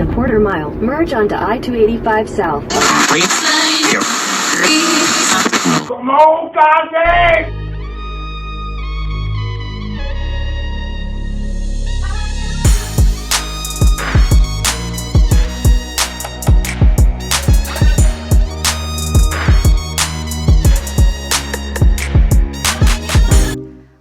In a quarter mile, merge onto I-285 South. Come on, Kanye!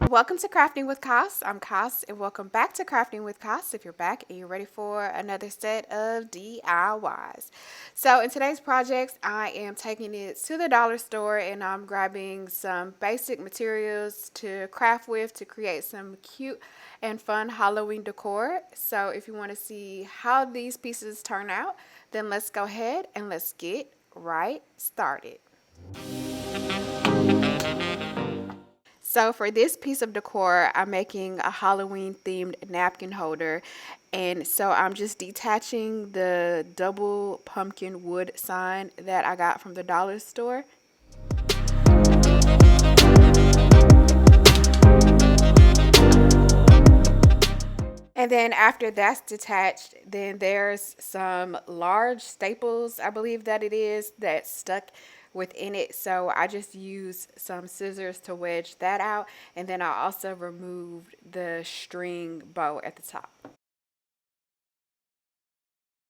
Welcome to Crafting with Cass. I'm Cass, and welcome back to Crafting with Cass. If you're back and you're ready for another set of DIYs. So in today's projects, I am taking it to the dollar store and I'm grabbing some basic materials to craft with to create some cute and fun Halloween decor. So if you want to see how these pieces turn out, then let's go ahead and let's get right started. So for this piece of decor, I'm making a Halloween themed napkin holder, and so I'm just detaching the double pumpkin wood sign that I got from the dollar store. And then after that's detached, then there's some large staples, I believe that it is, that's stuck within it. So I just used some scissors to wedge that out. And then I also removed the string bow at the top.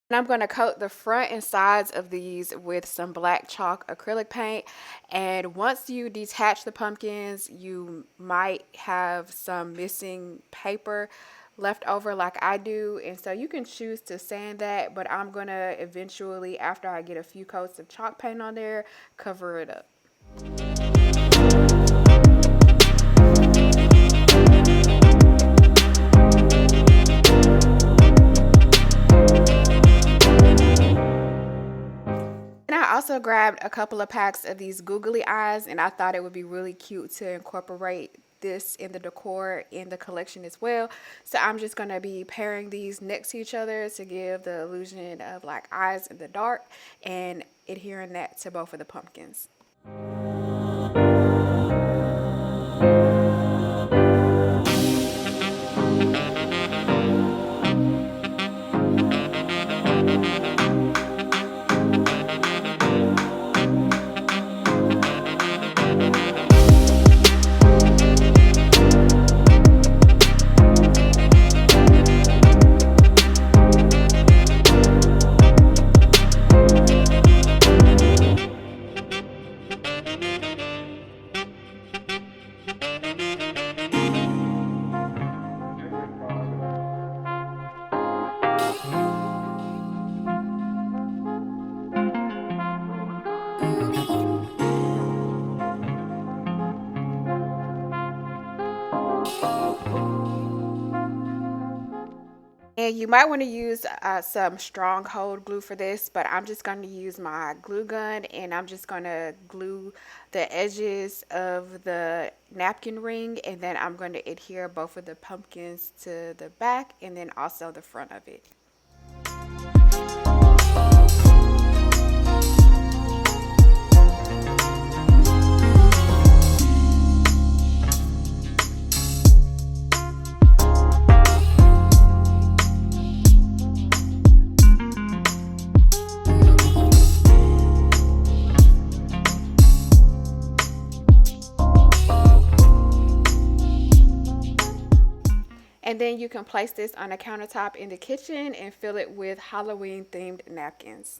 And I'm going to coat the front and sides of these with some black chalk acrylic paint. And once you detach the pumpkins, you might have some missing paper left over like I do, and so you can choose to sand that, but I'm gonna eventually, after I get a few coats of chalk paint on there, cover it up. And I also grabbed a couple of packs of these googly eyes, and I thought it would be really cute to incorporate this in the decor in the collection as well. So I'm just going to be pairing these next to each other to give the illusion of like eyes in the dark and adhering that to both of the pumpkins. And you might want to use some strong hold glue for this, but I'm just going to use my glue gun and I'm just going to glue the edges of the napkin ring, and then I'm going to adhere both of the pumpkins to the back and then also the front of it. And then you can place this on a countertop in the kitchen and fill it with Halloween themed napkins.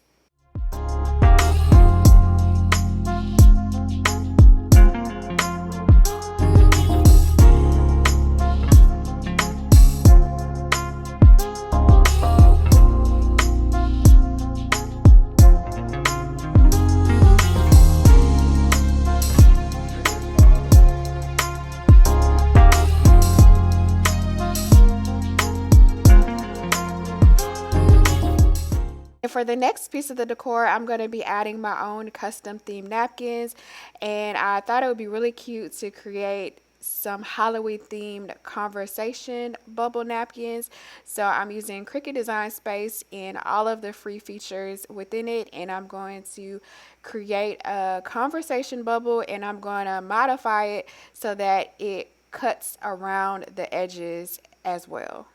For the next piece of the decor, I'm going to be adding my own custom themed napkins, and I thought it would be really cute to create some Halloween themed conversation bubble napkins. So I'm using Cricut Design Space and all of the free features within it, and I'm going to create a conversation bubble and I'm going to modify it so that it cuts around the edges as well.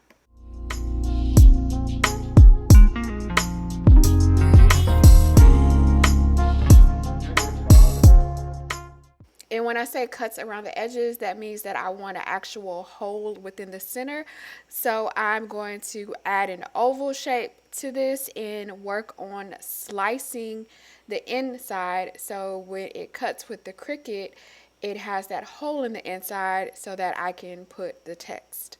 when I say cuts around the edges, that means that I want an actual hole within the center. So I'm going to add an oval shape to this and work on slicing the inside, so when it cuts with the Cricut, it has that hole in the inside so that I can put the text.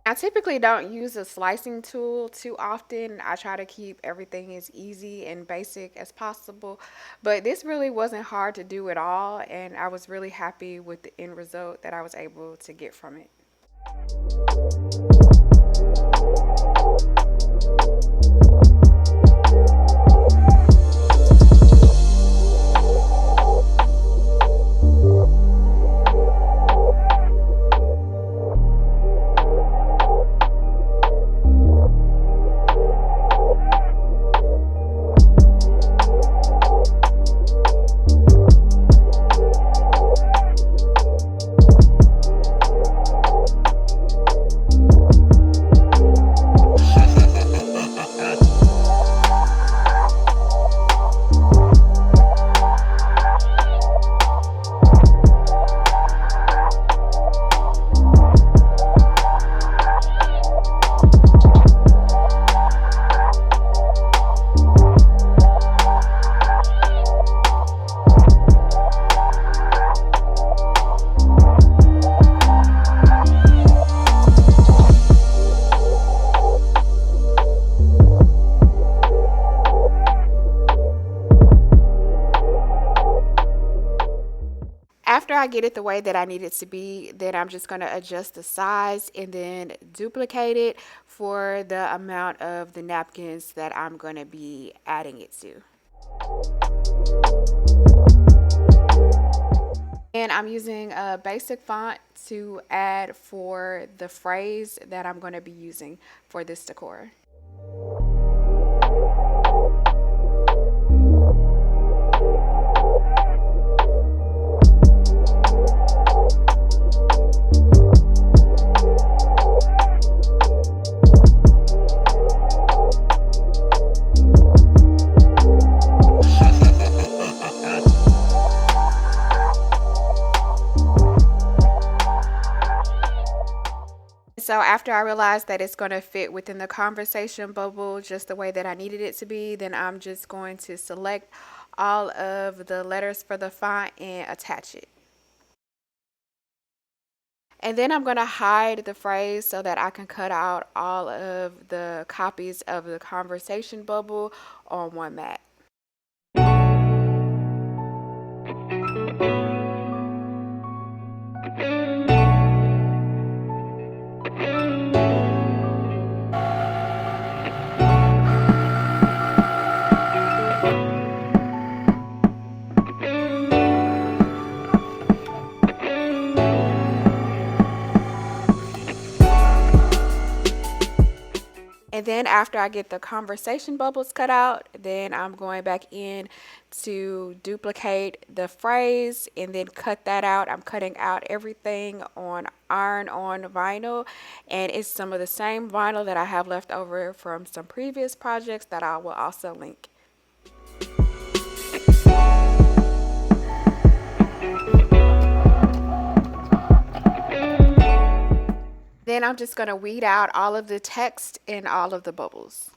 I typically don't use a slicing tool too often. I try to keep everything as easy and basic as possible, but this really wasn't hard to do at all, and I was really happy with the end result that I was able to get from it. After I get it the way that I need it to be, then I'm just going to adjust the size and then duplicate it for the amount of the napkins that I'm going to be adding it to. And I'm using a basic font to add for the phrase that I'm going to be using for this decor. So after I realized that it's going to fit within the conversation bubble just the way that I needed it to be, then I'm just going to select all of the letters for the font and attach it. And then I'm going to hide the phrase so that I can cut out all of the copies of the conversation bubble on one mat. And then after I get the conversation bubbles cut out, then I'm going back in to duplicate the phrase and then cut that out. I'm cutting out everything on iron-on vinyl, and it's some of the same vinyl that I have left over from some previous projects that I will also link. Then I'm just going to weed out all of the text and all of the bubbles.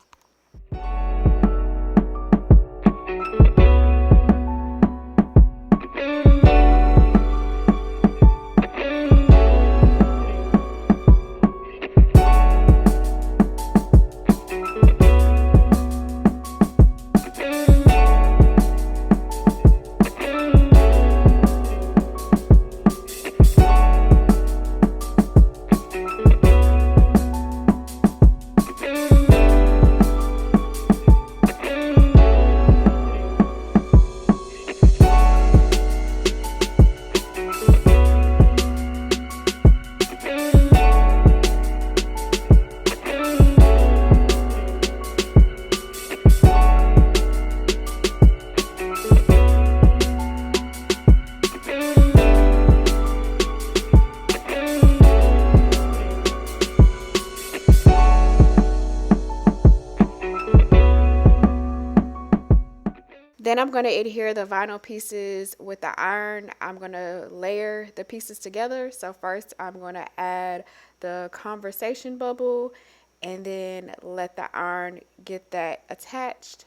Then I'm going to adhere the vinyl pieces with the iron. I'm going to layer the pieces together. So first I'm going to add the conversation bubble and then let the iron get that attached.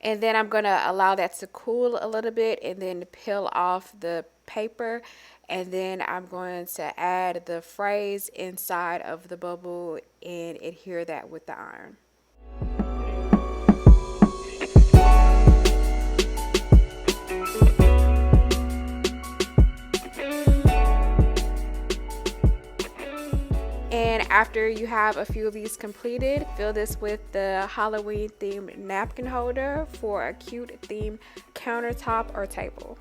And then I'm going to allow that to cool a little bit and then peel off the paper. And then I'm going to add the phrase inside of the bubble and adhere that with the iron. And after you have a few of these completed, fill this with the Halloween themed napkin holder for a cute themed countertop or table.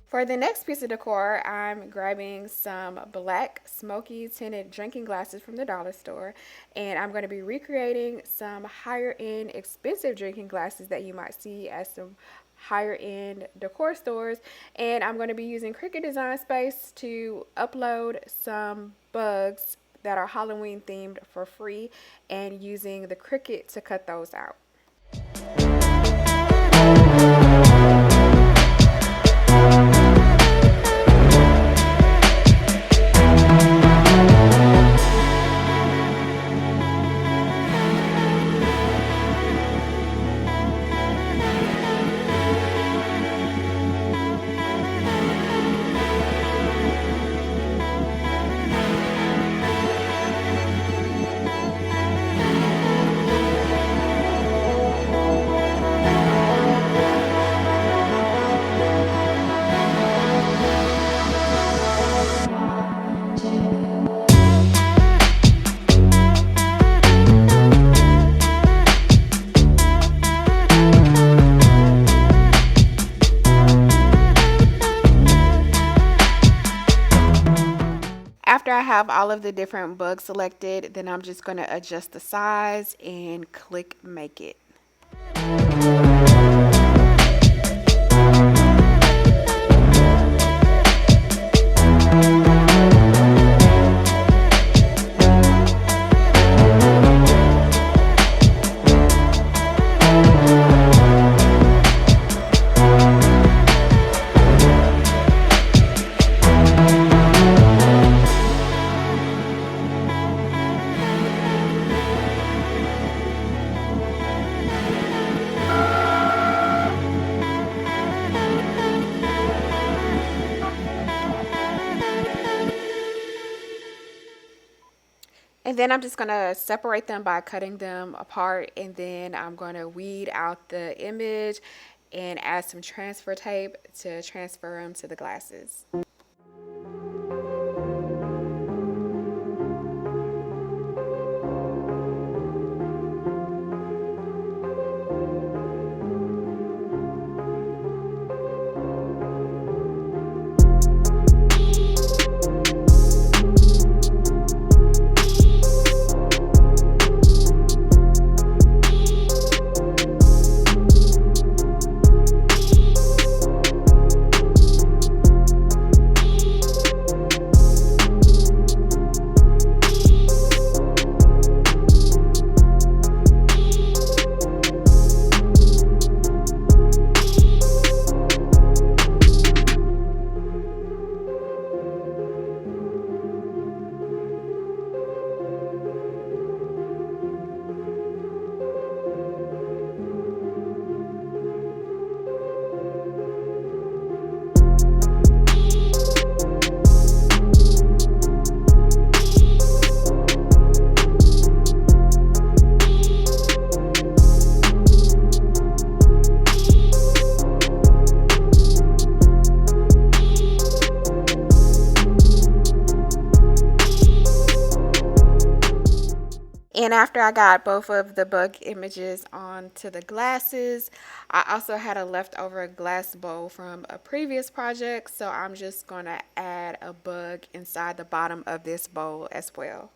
For the next piece of decor, I'm grabbing some black smoky tinted drinking glasses from the dollar store, and I'm going to be recreating some higher end expensive drinking glasses that you might see at some higher end decor stores. And I'm going to be using Cricut Design Space to upload some bugs that are Halloween themed for free and using the Cricut to cut those out. After I have all of the different bugs selected, then I'm just going to adjust the size and click make it. And then I'm just going to separate them by cutting them apart, and then I'm going to weed out the image and add some transfer tape to transfer them to the glasses. then after I got both of the bug images onto the glasses, I also had a leftover glass bowl from a previous project, so I'm just going to add a bug inside the bottom of this bowl as well.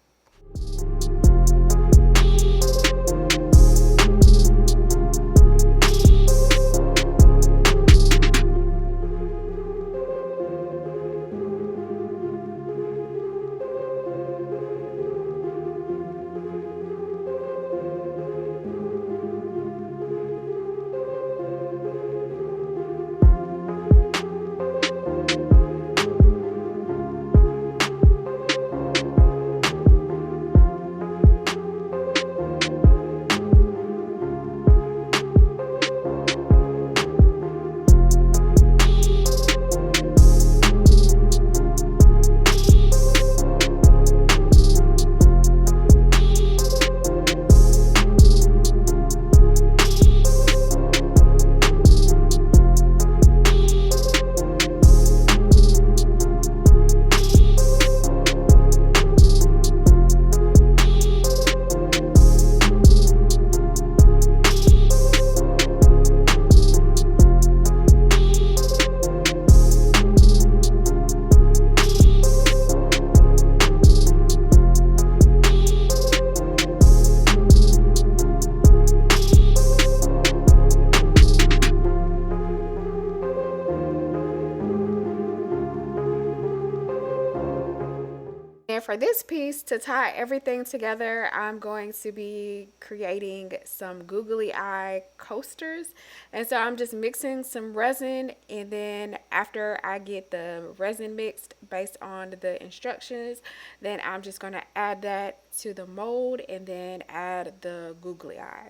And for this piece, to tie everything together, I'm going to be creating some googly eye coasters. And so I'm just mixing some resin, and then after I get the resin mixed based on the instructions, then I'm just going to add that to the mold and then add the googly eyes.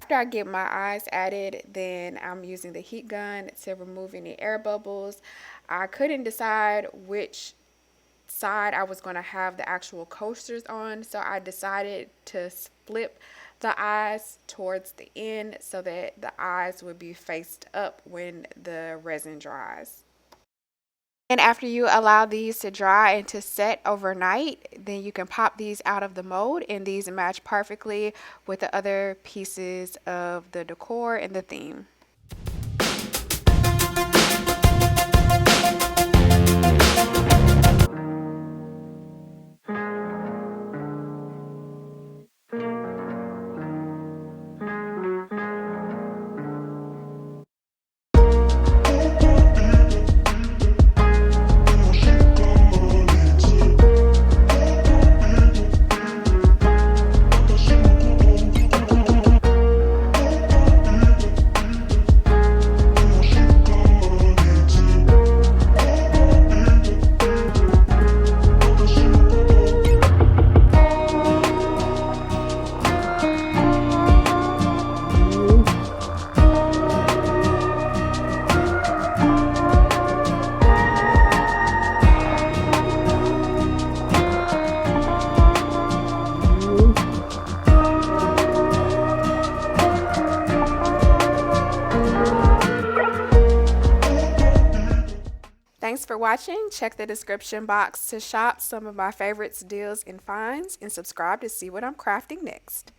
After I get my eyes added, then I'm using the heat gun to remove any air bubbles. I couldn't decide which side I was going to have the actual coasters on, so I decided to flip the eyes towards the end so that the eyes would be faced up when the resin dries. And after you allow these to dry and to set overnight, then you can pop these out of the mold, and these match perfectly with the other pieces of the decor and the theme. Thanks for watching. Check the description box to shop some of my favorites, deals, and finds, and subscribe to see what I'm crafting next.